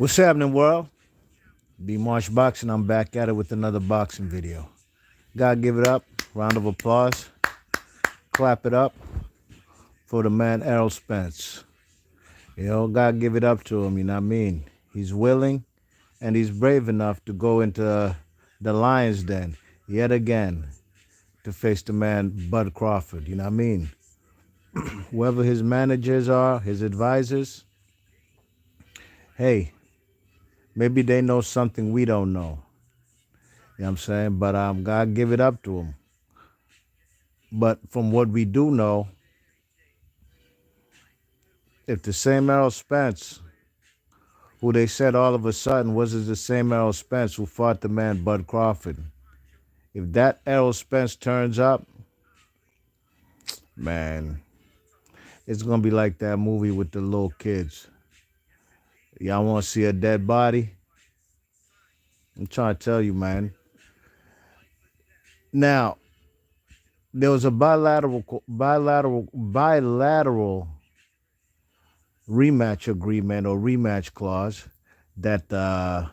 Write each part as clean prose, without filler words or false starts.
What's happening, world? B Marsh Boxing. I'm back at it with another boxing video. Gotta give it up. Round of applause. Clap it up for the man Errol Spence. Gotta give it up to him. You know what I mean? He's willing and he's brave enough to go into the lion's den yet again to face the man Bud Crawford. You know what I mean? Whoever his managers are, his advisors, hey, maybe they know something we don't know. You know what I'm saying? But gotta give it up to him. But from what we do know, if the same Errol Spence, who they said all of a sudden was the same Errol Spence who fought the man Bud Crawford, if that Errol Spence turns up, man, it's gonna be like that movie with the little kids. Y'all want to see a dead body? I'm trying to tell you, man. Now, there was a bilateral rematch agreement or rematch clause that the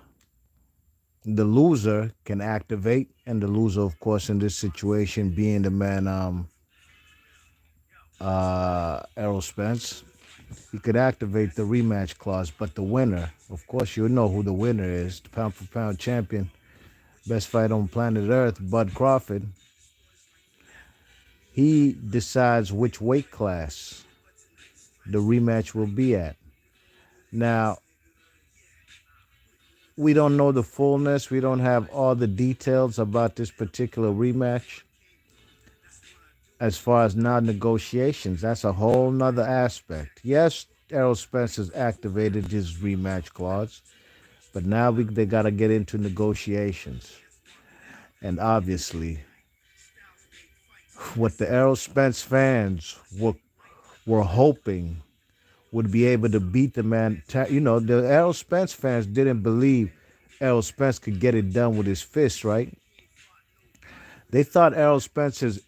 loser can activate, and the loser, of course, in this situation being the man Errol Spence. He could activate the rematch clause, but the winner, of course, you know who the winner is, the pound for pound champion, best fight on planet Earth, Bud Crawford. He decides which weight class the rematch will be at. Now, we don't know the fullness. We don't have all the details about this particular rematch. As far as now negotiations, that's a whole nother aspect. Yes, Errol Spence has activated his rematch clause, but now they got to get into negotiations. And obviously, what the Errol Spence fans were hoping would be able to beat the man. The Errol Spence fans didn't believe Errol Spence could get it done with his fists, right? They thought Errol Spence's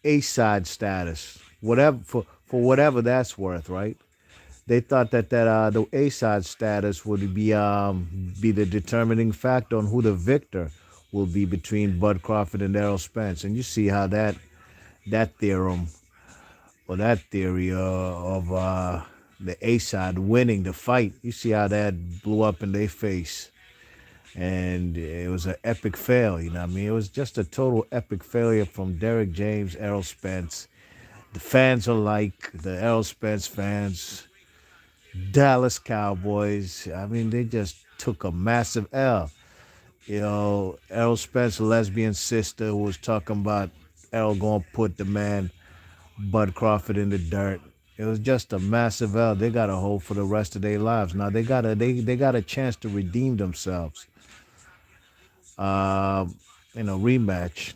A-side status, whatever for whatever that's worth, right? They thought that the A-side status would be the determining factor on who the victor will be between Bud Crawford and Errol Spence. And you see how that theorem or that theory of the A-side winning the fight, you see how that blew up in their face. And it was an epic fail, you know what I mean? It was just a total epic failure from Derrick James, Errol Spence. The fans alike, the Errol Spence fans, Dallas Cowboys, I mean, they just took a massive L. Errol Spence, lesbian sister, who was talking about Errol going to put the man Bud Crawford in the dirt. It was just a massive L. They got a hold for the rest of their lives. Now they got a chance to redeem themselves. Rematch.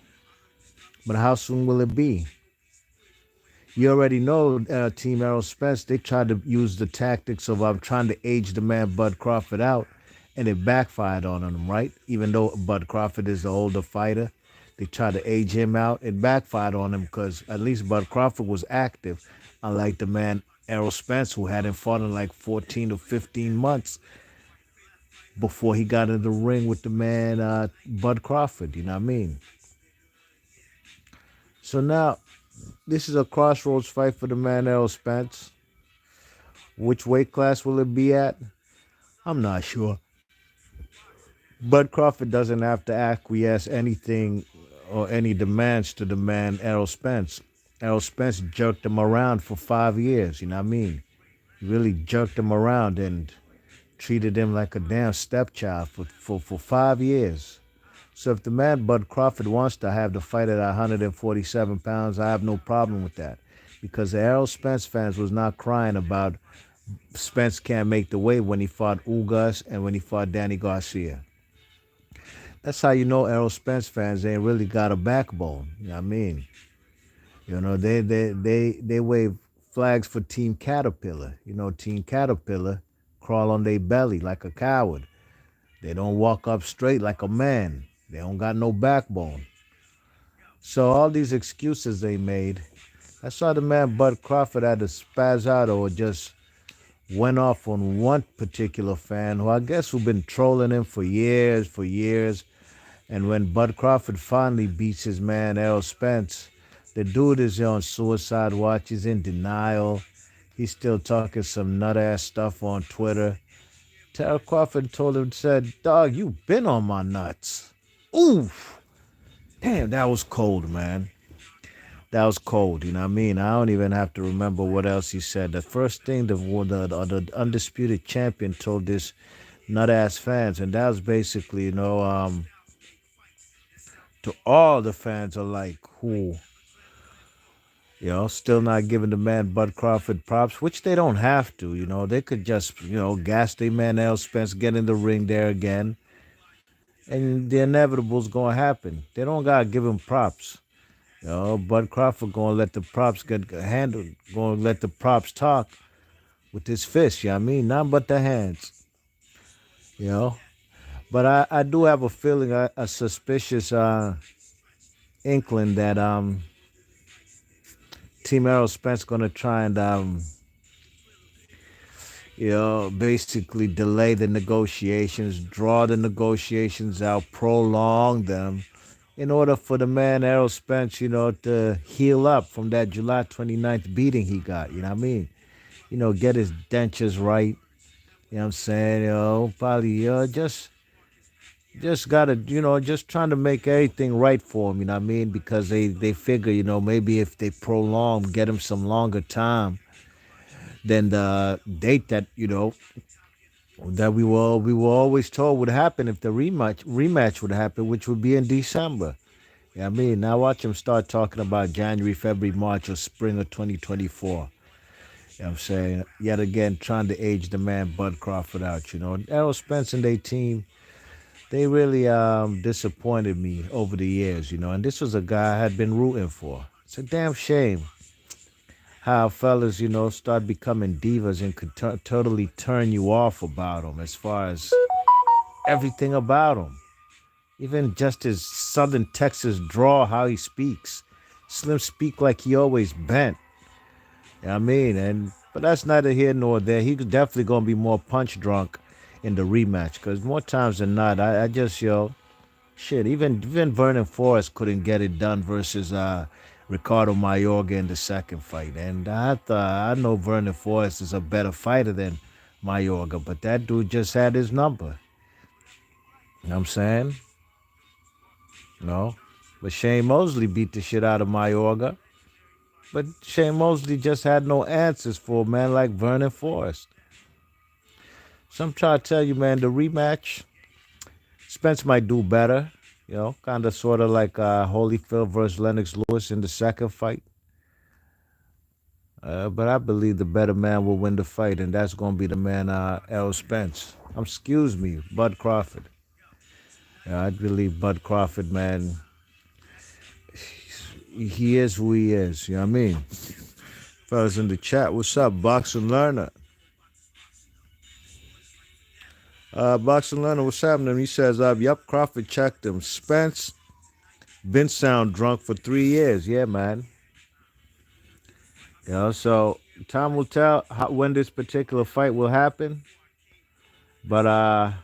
But how soon will it be? You already know Team Errol Spence, they tried to use the tactics of trying to age the man Bud Crawford out, and it backfired on them, right? Even though Bud Crawford is the older fighter, they tried to age him out. It backfired on him because at least Bud Crawford was active, unlike the man Errol Spence, who hadn't fought in like 14 or 15 months before he got in the ring with the man Bud Crawford, you know what I mean? So now, this is a crossroads fight for the man Errol Spence. Which weight class will it be at? I'm not sure. Bud Crawford doesn't have to acquiesce anything or any demands to the man Errol Spence. Errol Spence jerked him around for 5 years, you know what I mean? He really jerked him around and treated him like a damn stepchild for 5 years. So if the man Bud Crawford wants to have the fight at 147 pounds, I have no problem with that. Because the Errol Spence fans was not crying about Spence can't make the weight when he fought Ugas and when he fought Danny Garcia. That's how you know Errol Spence fans ain't really got a backbone. You know what I mean? They wave flags for Team Caterpillar. Team Caterpillar crawl on their belly like a coward. They don't walk up straight like a man. They don't got no backbone. So all these excuses they made, I saw the man Bud Crawford had to spaz out or just went off on one particular fan who I guess who've been trolling him for years. And when Bud Crawford finally beats his man Errol Spence, the dude is on suicide watch. He's in denial. He's still talking some nut ass stuff on Twitter. Terrell Crawford told him, said, "Dog, you been on my nuts." Oof. Damn, that was cold, man. That was cold. You know what I mean? I don't even have to remember what else he said. The first thing the undisputed champion told this nut ass fans, and that was basically, to all the fans alike who, still not giving the man Bud Crawford props, which they don't have to. They could just, gas their man L. Spence, get in the ring there again, and the inevitable's gonna happen. They don't gotta give him props. Bud Crawford gonna let the props get handled, gonna let the props talk with his fists, you know what I mean? Not but the hands, you know. But I do have a feeling, a suspicious inkling that Team Errol Spence gonna try and basically delay the negotiations, draw the negotiations out, prolong them, in order for the man Errol Spence, to heal up from that July 29th beating he got. You know what I mean? Get his dentures right. You know what I'm saying? Probably just gotta, just trying to make everything right for him. You know what I mean? Because they figure, maybe if they prolong, get him some longer time than the date that that we were always told would happen if the rematch would happen, which would be in December. Yeah, I mean, now watch him start talking about January, February, March, or spring of 2024. You know what I'm saying? Yet again, trying to age the man Bud Crawford out. Errol Spence and their team, they really disappointed me over the years. And this was a guy I had been rooting for. It's a damn shame how fellas, start becoming divas and could totally turn you off about them as far as everything about him. Even just his Southern Texas draw, how he speaks. Slim speak like he always bent. You know what I mean? But that's neither here nor there. He's definitely going to be more punch drunk in the rematch because more times than not, I just, shit, even Vernon Forrest couldn't get it done versus Ricardo Mayorga in the second fight. And I know Vernon Forrest is a better fighter than Mayorga, but that dude just had his number. You know what I'm saying? No. But Shane Mosley beat the shit out of Mayorga. But Shane Mosley just had no answers for a man like Vernon Forrest. So I'm trying to tell you, man, the rematch, Spence might do better. Kind of sort of like Holyfield versus Lennox Lewis in the second fight. But I believe the better man will win the fight, and that's going to be the man, Errol Spence. Excuse me, Bud Crawford. I believe Bud Crawford, man, he is who he is. You know what I mean? Fellas in the chat, what's up, Boxing Learner? Boxing Learner, what's happening? He says, yep, Crawford checked him. Spence been sound drunk for 3 years. Yeah, man. So time will tell when this particular fight will happen. But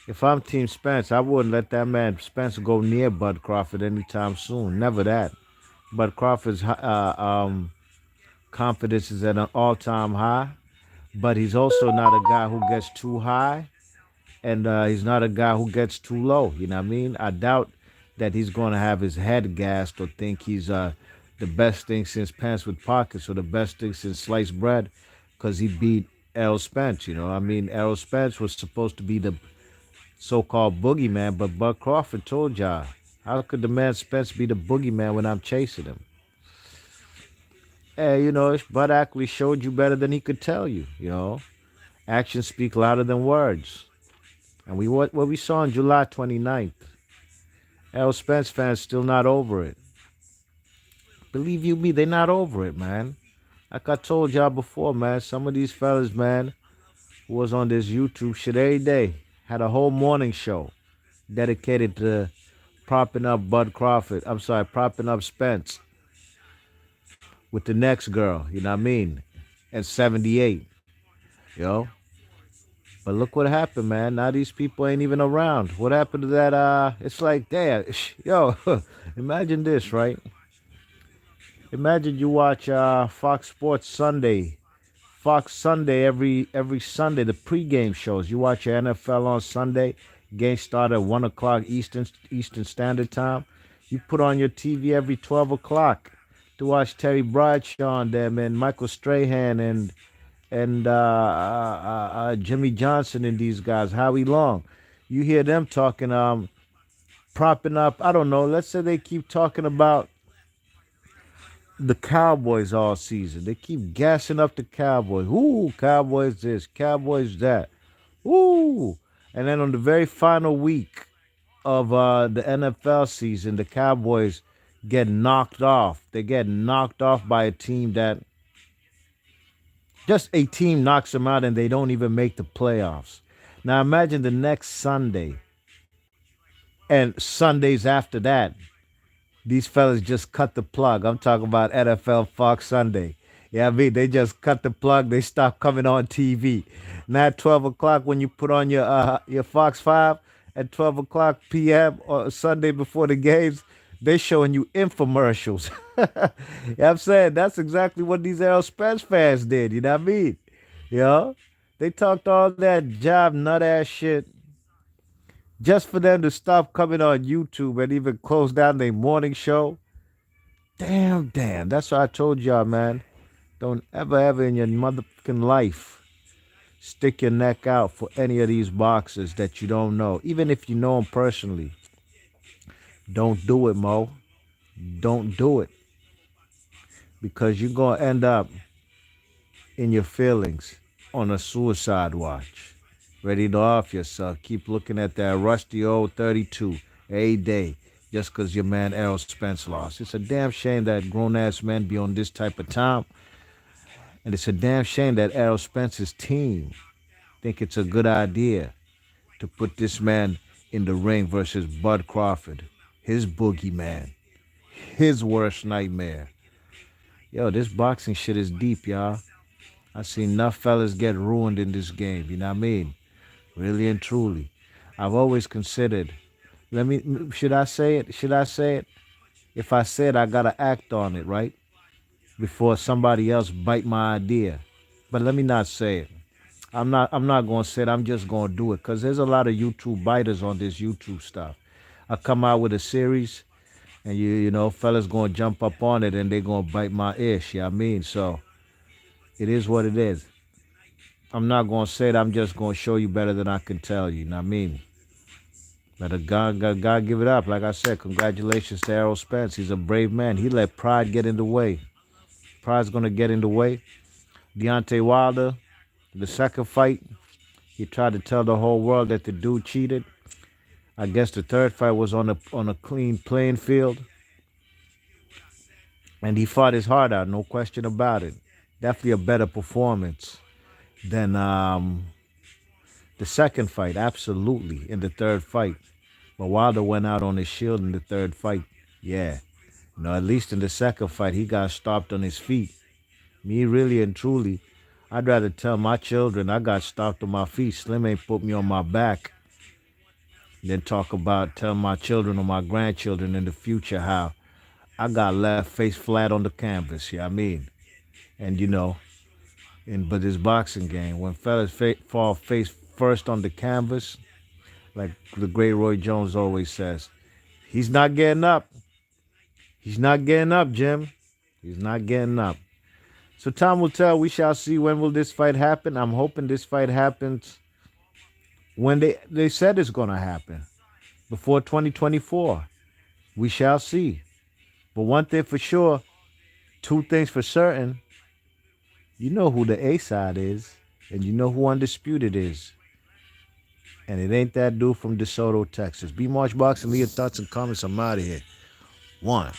if I'm Team Spence, I wouldn't let that man Spence go near Bud Crawford anytime soon. Never that. Bud Crawford's confidence is at an all-time high, but he's also not a guy who gets too high, and he's not a guy who gets too low. You know what I mean? I doubt that he's going to have his head gassed or think he's the best thing since pants with pockets or the best thing since sliced bread because he beat Errol Spence. I mean, Errol Spence was supposed to be the so-called boogeyman, but Bud Crawford told y'all, how could the man Spence be the boogeyman when I'm chasing him? Hey, Bud actually showed you better than he could tell you. Actions speak louder than words. And what we saw on July 29th, Errol Spence fans still not over it. Believe you me, they not over it, man. Like I told y'all before, man, some of these fellas, man, who was on this YouTube shit every day, had a whole morning show dedicated to propping up propping up Spence with the next girl, you know what I mean, at 78. Yo, but look what happened, man. Now these people ain't even around. What happened to that? It's like, damn, yo, imagine this, right? Imagine you watch Fox Sports Sunday, Fox Sunday every Sunday, the pregame shows. You watch your NFL on Sunday. Game start at 1 o'clock Eastern Standard Time. You put on your TV every 12 o'clock to watch Terry Bradshaw and them and Michael Strahan and Jimmy Johnson and these guys, Howie Long. You hear them talking, propping up. I don't know. Let's say they keep talking about the Cowboys all season. They keep gassing up the Cowboys. Ooh, Cowboys this, Cowboys that. Ooh. And then on the very final week of the NFL season, the Cowboys get knocked off. They get knocked off by a team that just a team knocks them out and they don't even make the playoffs. Now imagine the next Sunday and Sundays after that. These fellas just cut the plug. I'm talking about NFL Fox Sunday. Yeah, I mean, they just cut the plug. They stopped coming on TV. Now at 12 o'clock when you put on your Fox 5 at 12 o'clock p.m. or Sunday before the games, they showing you infomercials. Yeah, I'm saying that's exactly what these Errol Spence fans did. You know what I mean? You know? They talked all that jive nut ass shit just for them to stop coming on YouTube and even close down their morning show. Damn, damn. That's what I told y'all, man. Don't ever in your motherfucking life stick your neck out for any of these boxers that you don't know. Even if you know them personally. Don't do it, Mo. Don't do it. Because you're going to end up in your feelings on a suicide watch. Ready to off yourself. Keep looking at that rusty old 32 a day just because your man Errol Spence lost. It's a damn shame that grown-ass men be on this type of time. And it's a damn shame that Errol Spence's team think it's a good idea to put this man in the ring versus Bud Crawford, his boogeyman, his worst nightmare. Yo, this boxing shit is deep, y'all. I seen enough fellas get ruined in this game, you know what I mean? Really and truly. I've always considered, should I say it? Should I say it? If I say it, I gotta act on it, right? Before somebody else bite my idea. But let me not say it. I'm not gonna say it, I'm just gonna do it. Cause there's a lot of YouTube biters on this YouTube stuff. I come out with a series and you know, fellas gonna jump up on it and they gonna bite my ish, you know what I mean? So it is what it is. I'm not gonna say it, I'm just gonna show you better than I can tell you, you know what I mean? But God give it up. Like I said, congratulations to Errol Spence. He's a brave man. He let pride get in the way. Pride's gonna get in the way. Deontay Wilder, the second fight, he tried to tell the whole world that the dude cheated. I guess the third fight was on a clean playing field. And he fought his heart out, no question about it. Definitely a better performance than the second fight, absolutely, in the third fight. But Wilder went out on his shield in the third fight. Yeah. You know, at least in the second fight, he got stopped on his feet. Me, really and truly, I'd rather tell my children I got stopped on my feet. Slim ain't put me on my back. Then tell my children or my grandchildren in the future how I got left face flat on the canvas. Yeah, I mean. And you know, but this boxing game, when fellas fall face first on the canvas, like the great Roy Jones always says, he's not getting up. He's not getting up, Jim. He's not getting up. So time will tell. We shall see. When will this fight happen? I'm hoping this fight happens when they said it's going to happen, before 2024. We shall see. But one thing for sure, two things for certain, you know who the A side is, and you know who Undisputed is. And it ain't that dude from DeSoto, Texas. B March Boxing, leave your thoughts and comments. I'm out of here. One.